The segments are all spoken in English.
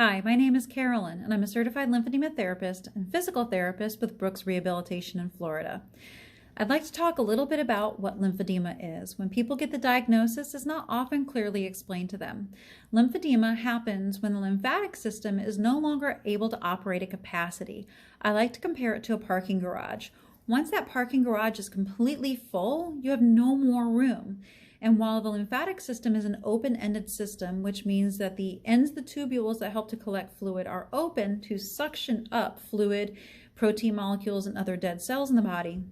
Hi, my name is Carolyn, and I'm a certified lymphedema therapist and physical therapist with Brooks Rehabilitation in Florida. I'd like to talk a little bit about what lymphedema is. When people get the diagnosis, it's not often clearly explained to them. Lymphedema happens when the lymphatic system is no longer able to operate at capacity. I like to compare it to a parking garage. Once that parking garage is completely full, you have no more room. And while the lymphatic system is an open-ended system, which means that the ends of the tubules that help to collect fluid are open to suction up fluid, protein molecules, and other dead cells in the body,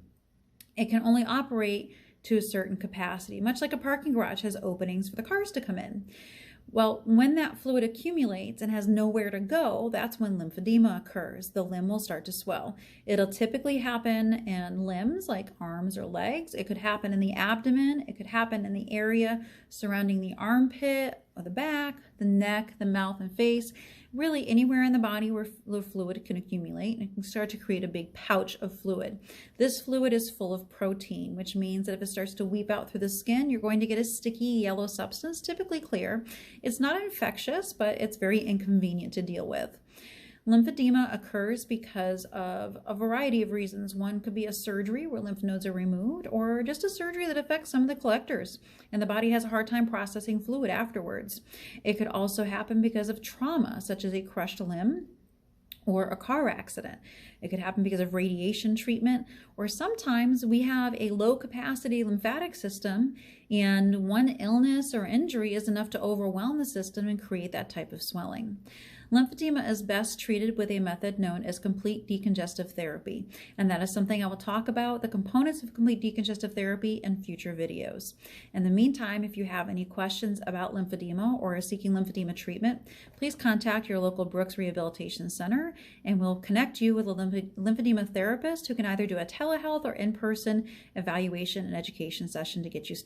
it can only operate to a certain capacity, much like a parking garage has openings for the cars to come in. Well, when that fluid accumulates and has nowhere to go, that's when lymphedema occurs. The limb will start to swell. It'll typically happen in limbs like arms or legs. It could happen in the abdomen. It could happen in the area surrounding the armpit or the back, the neck, the mouth and face. Really anywhere in the body where fluid can accumulate, and it can start to create a big pouch of fluid. This fluid is full of protein, which means that if it starts to weep out through the skin, you're going to get a sticky yellow substance, typically clear. It's not infectious, but it's very inconvenient to deal with. Lymphedema occurs because of a variety of reasons. One could be a surgery where lymph nodes are removed, or just a surgery that affects some of the collectors, and the body has a hard time processing fluid afterwards. It could also happen because of trauma, such as a crushed limb or a car accident. It could happen because of radiation treatment, or sometimes we have a low capacity lymphatic system and one illness or injury is enough to overwhelm the system and create that type of swelling. Lymphedema is best treated with a method known as complete decongestive therapy, and that is something I will talk about, the components of complete decongestive therapy, in future videos. In the meantime, if you have any questions about lymphedema or are seeking lymphedema treatment, please contact your local Brooks Rehabilitation Center, and we'll connect you with a lymphedema therapist who can either do a telehealth or in-person evaluation and education session to get you started.